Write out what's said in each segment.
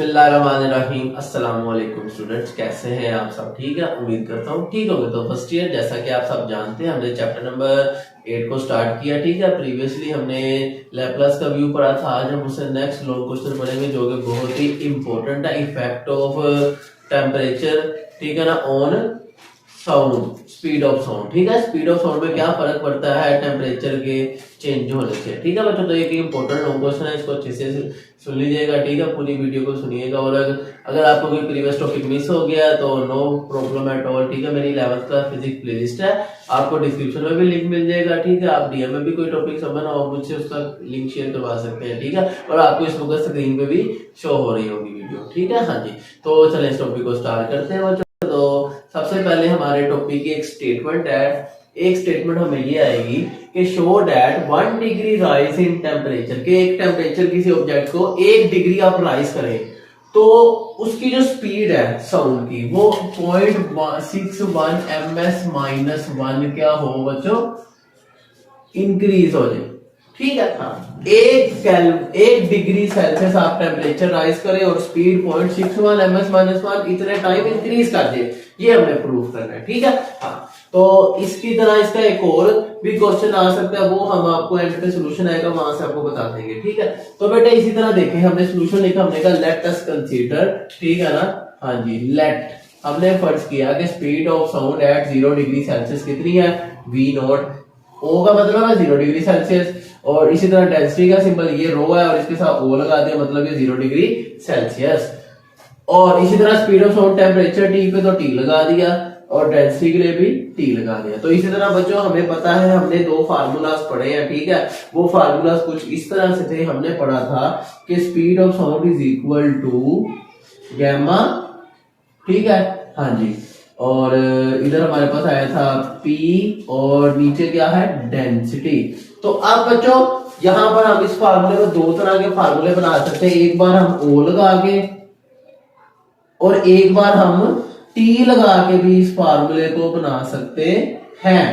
बिस्मिल्लाहिर्रहमानिर्रहीम। अस्सलाम वालेकुम स्टूडेंट्स, कैसे हैं आप सब? ठीक है, उम्मीद करता हूँ ठीक होंगे। तो फर्स्ट ईयर, जैसा कि आप सब जानते हैं, हमने चैप्टर नंबर 8 को स्टार्ट किया। ठीक है, प्रीवियसली हमने लैप्लास का व्यू पढ़ा था। आज हम उससे नेक्स्ट लॉन्ग क्वेश्चन पढ़ेंगे जो कि बहुत ही इंपॉर्टेंट है, इफेक्ट ऑफ टेम्परेचर, ठीक है ना, on sound, speed of sound. ठीक है, स्पीड ऑफ साउंड में क्या फर्क पड़ता है टेम्परेचर के चेंज होने से। ठीक है बच्चों, तो एक इंपॉर्टेंट लॉन्ग क्वेश्चन है, इसको अच्छे से सुन लीजिएगा। ठीक है, पूरी वीडियो को सुनिएगा। और अगर आपको कोई प्रीवियस टॉपिक मिस हो गया तो नो प्रॉब्लम एट ऑल। ठीक है, मेरी 11th क्लास फिजिक्स प्लेलिस्ट है, आपको डिस्क्रिप्शन में भी लिंक मिल जाएगा। ठीक है, आप डीएम में भी कोई टॉपिक समझना हो मुझसे, उसका लिंक शेयर करवा सकते हैं। ठीक है, और आपको इस वक्त स्क्रीन पे भी शो हो रही होगी वीडियो। ठीक है, हाँ जी, तो चलें इस टॉपिक को स्टार्ट करते हैं बच्चों। तो सबसे पहले हमारे टॉपिक की एक स्टेटमेंट है। एक स्टेटमेंट हमें ये आएगी कि show that 1 degree rise in temperature, के एक टेम्परेचर किसी ऑब्जेक्ट को 1 डिग्री आप राइज करें तो उसकी जो स्पीड है साउंड की वो 0.61 ms-1 क्या हो बच्चों, इंक्रीज हो जाए। ठीक है, हाँ, एक डिग्री सेल्सियस आप टेम्परेचर राइज करें और स्पीड 0.61 ms-1 इतने टाइम इंक्रीज कर दे, ये हमने प्रूफ करना है। ठीक है, हाँ, तो इसकी तरह इसका एक और भी क्वेश्चन आ सकता है, वो हम आपको एंड पे सोल्यूशन आएगा वहां से आपको बता देंगे। ठीक है, तो बेटा इसी तरह देखें, हमने सोल्यूशन लिखा, हमने कहा लेट अस कंसीडर, ठीक है ना, हाँ जी, लेट हमने फर्ज किया कि speed of sound eight 0 degree Celsius कितनी है, v0। ओ का मतलब है 0 डिग्री सेल्सियस, और इसी तरह डेंसिटी का सिंबल ये रो है और इसके साथ ओ लगा दिया, मतलब ये 0 डिग्री सेल्सियस। और इसी तरह speed of sound temperature T पे तो टी लगा दिया और डेंसिटी के लिए भी टी लगा दिया। तो इसी तरह बच्चों हमें पता है, हमने 2 फार्मूलाज पढ़े हैं। ठीक है, वो फार्मूलाज कुछ इस तरह से थे। हमने पढ़ा था कि speed of sound is equal to gamma, ठीक है, हाँ जी, और इधर हमारे पास आया था P और नीचे क्या है, डेंसिटी। तो अब बच्चों यहां पर हम इस फार्मूले को 2 तरह के फार्मूले बना सकते हैं। एक बार हम O लगा के और एक बार हम T लगा के भी इस फार्मूले को बना सकते हैं।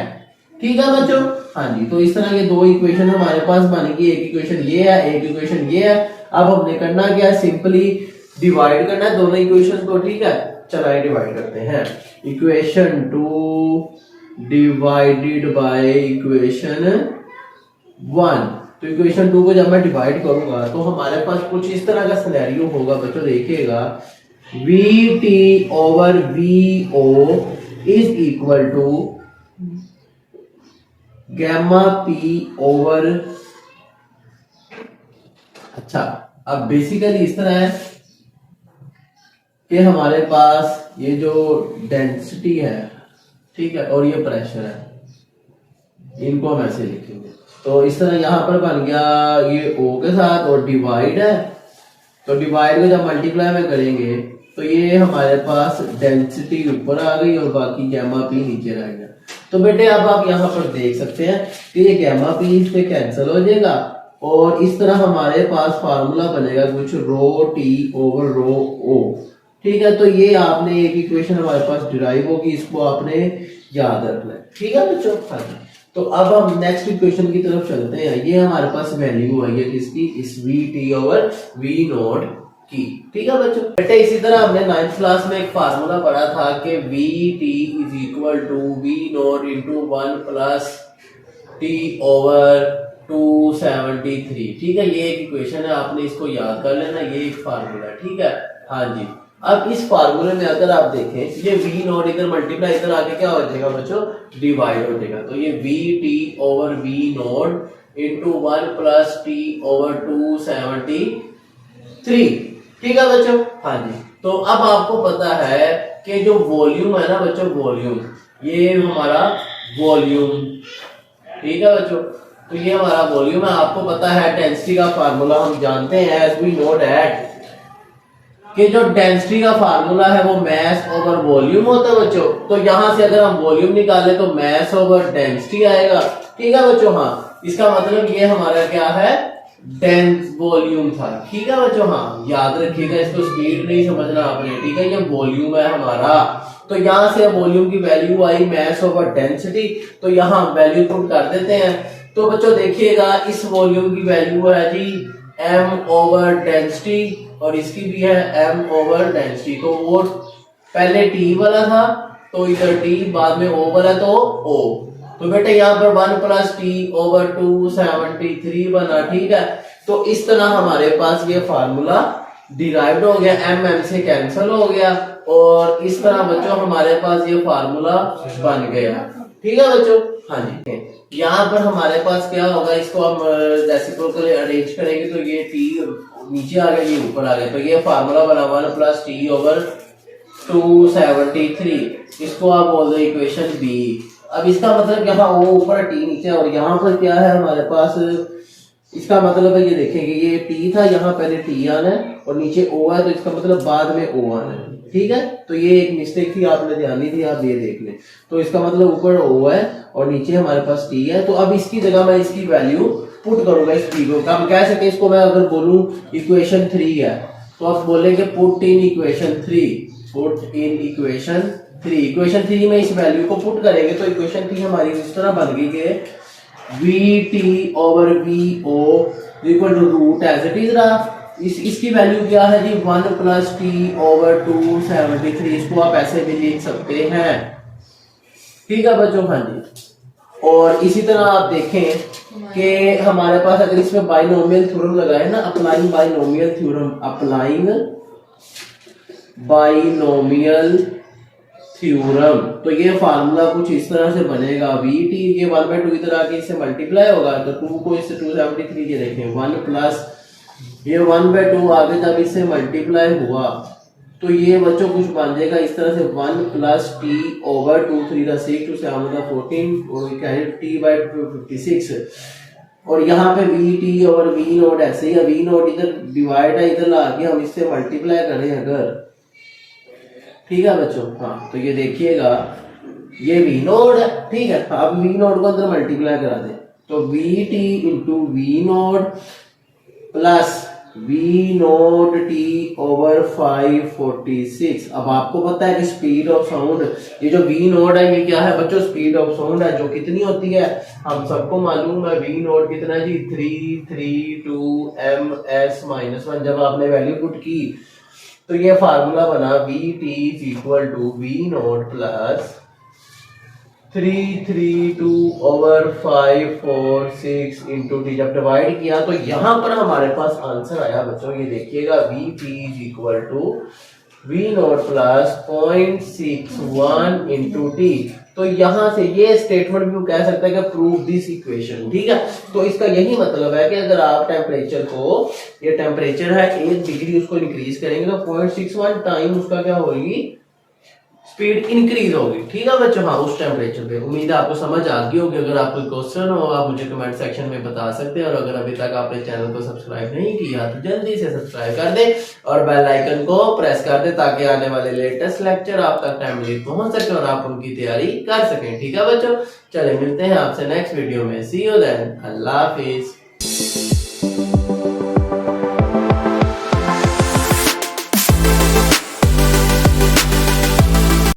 ठीक है बच्चों, हाँ जी, तो इस तरह के 2 इक्वेशन हमारे पास बनेगी। एक इक्वेशन ये है, एक इक्वेशन ये है। अब हमने करना क्या है, सिंपली डिवाइड करना है दोनों इक्वेशन को। ठीक है, चलाए डिवाइड करते हैं। Equation 2 divided by equation 1। तो इक्वेशन 2 को जब मैं डिवाइड करूंगा तो हमारे पास कुछ इस तरह का सिनेरियो होगा बच्चों, देखिएगा, VT over VO is equal to gamma P over, अच्छा, अब बेसिकली इस तरह है कि हमारे पास ये जो डेंसिटी है, ठीक है, और ये प्रेशर है, इनको हम ऐसे लिखेंगे। तो इस तरह यहां पर बन गया ये O के साथ और डिवाइड है, तो डिवाइड को जब मल्टीप्लाई में करेंगे तो ये हमारे पास डेंसिटी ऊपर आ गई और बाकी गैमा P नीचे रह गया। तो बेटे अब आप यहाँ पर देख सकते हैं कि ये गैमा P इस पे कैंसिल हो जाएगा और इस तरह हमारे पास फार्मूला बनेगा कुछ रो T ओवर रो O। ठीक है, तो ये आपने एक इक्वेशन हमारे पास डिराइव होगी, इसको आपने याद रखना है। ठीक है बच्चों, हाँ, तो अब हम नेक्स्ट इक्वेशन की तरफ चलते हैं। ये हमारे पास वैल्यू आई है किसकी, इस VT ओवर V0 की। ठीक है बच्चों, बेटे इसी तरह हमने 9th क्लास में एक फार्मूला पढ़ा था कि VT is equal to V0 into 1 plus T over 273। ठीक है, ये एक इक्वेशन है, आपने इसको याद कर लेना, ये एक फार्मूला है। ठीक है, हाँ जी, अब इस फार्मूले में अगर आप देखें ये V0 इधर मल्टीप्लाई इधर आके क्या हो जाएगा बच्चों, डिवाइड हो जाएगा। तो ये VT over V0 into 1 plus T over 273। ठीक है बच्चों, हाँ जी, तो अब आपको पता है कि जो वॉल्यूम है ना बच्चों, वॉल्यूम, ये हमारा वॉल्यूम, ठीक है बच्चों, तो ये हमारा वॉल्यूम है। आपको पता है डेंसिटी का फार्मूला हम जानते हैं, एज वी नो दैट कि जो डेंसिटी का फार्मूला है वो मैस ओवर वॉल्यूम होता है बच्चों। तो यहां से अगर हम वॉल्यूम निकाले तो मैस ओवर डेंसिटी आएगा। ठीक है बच्चों, हाँ, इसका मतलब ये हमारा क्या है, डेंस वॉल्यूम था। ठीक है बच्चों, हाँ, याद रखिएगा, इसको स्पीड नहीं समझना आपने। ठीक है, ये वॉल्यूम है हमारा, तो यहां से वॉल्यूम की value I mess over density, तो यहां वैल्यू पुट कर देते हैं। तो बच्चों देखिएगा, इस वॉल्यूम की वैल्यू है जी m ओवर डेंसिटी और इसकी भी है m ओवर डेंसिटी। तो वो पहले t वाला था तो इधर t, बाद में o वाला तो o। तो बेटा यहाँ पर 1 प्लस टी ओवर 273 बना, ठीक है। तो इस तरह हमारे पास ये फार्मूला डिराइव्ड हो गया, m से कैंसिल हो गया और इस तरह बच्चों हमारे पास ये फार्मूला बन गया, ठीक है बच्चों। हाँ जी, यहाँ पर हमारे पास क्या होगा, इसको हम रेसिप्रोकली अरेंज करेंगे तो ये t नीचे आ गया, ये ऊपर आ गया, तो ये फार्मूला बना 1 प्लस टी ओवर 273। इसको आप बोल दो इक्वेशन बी। अब इसका मतलब यहाँ वो ऊपर टी नीचे और यहाँ पर क्या है हमारे पास, इसका मतलब है ये देखेंगे ये टी था, यहाँ पहले टी आना है और नीचे ओ है, तो इसका मतलब बाद में ओ आना है, ठीक है। तो ये एक मिस्टेक थी, आपने ध्यान नहीं दिया, आप ये देख लें। तो इसका मतलब ऊपर ओ है और नीचे हमारे पास टी है। तो अब इसकी जगह मैं इसकी वैल्यू पुट करूंगा इस टी को। हम कह सकते हैं इसको, मैं अगर बोलूं इक्वेशन 3 है तो आप बोलेंगे put in equation 3, put in equation 3। Equation 3 में इस वैल्यू को पुट करेंगे तो इक्वेशन 3 हमारी इस तरह बन गई कि VT over VO equal to root as it is रहा। इसकी वैल्यू क्या है जी, 1 प्लस टी ओवर 273। इसको आप ऐसे भी लिख सकते हैं, ठीक है बच्चों। हाँ जी, और इसी तरह आप देखें कि हमारे पास अगर इसमें बाइनोमियल थ्योरम लगाए ना, applying binomial theorem, applying binomial theorem, तो ये फार्मूला कुछ इस तरह से बनेगा। VT ये 1/2 इधर आके इससे मल्टीप्लाई होगा तो 2 को इससे 273, ये देखें 1 प्लस ये 1/2 आगे जब इससे मल्टीप्लाई हुआ तो ये बच्चों कुछ बन जाएगा इस तरह से 1 प्लस टी ओवर 2 3 6 2 7 14 और t/56। और यहाँ पे VT और V नोट ऐसे ही, V नोट इधर डिवाइड है, इधर ला के हम इससे मल्टीप्लाई करें अगर, ठीक है बच्चों। हाँ, तो ये देखिएगा ये V नोड है, ठीक है। अब V नोड को अंदर मल्टीप्लाई करा दें तो VT into V node plus V node T over 546। अब आपको पता है कि स्पीड ऑफ साउंड, ये जो V नोड है ये क्या है बच्चों, स्पीड ऑफ साउंड है, जो कितनी होती है हम सबको मालूम है। V नोड कितना है जी, 332 ms-1। जब आपने वैल्यू पुट की तो ये फार्मूला बना VT equal to V naught plus 332 over 546 into T. जब डिवाइड किया तो यहाँ पर हमारे पास आंसर आया बच्चों, ये देखिएगा VT equal to V naught plus 0.61 into T. तो यहाँ से ये स्टेटमेंट भी कह सकते हैं कि प्रूव दिस इक्वेशन, ठीक है। तो इसका यही मतलब है कि अगर आप टेम्परेचर को, ये टेम्परेचर है 1 डिग्री, उसको इंक्रीज करेंगे तो 0.61 टाइम उसका क्या होगी, स्पीड इंक्रीज होगी, ठीक है बच्चों। हाँ, उस टेम्परेचर पे। उम्मीद है आपको समझ आ गई होगी। अगर आपको क्वेश्चन हो आप मुझे कमेंट सेक्शन में बता सकते हैं और अगर अभी तक आपने चैनल को सब्सक्राइब नहीं किया तो जल्दी से सब्सक्राइब कर दे और बेल आइकन को प्रेस कर दे ताकि आने वाले लेटेस्ट लेक्चर आप तक टाइमली पहुंच सके और आप उनकी तैयारी कर सकें, ठीक है बच्चों। चले मिलते हैं आपसे नेक्स्ट वीडियो में, सी यू देन, अल्लाह हाफिज।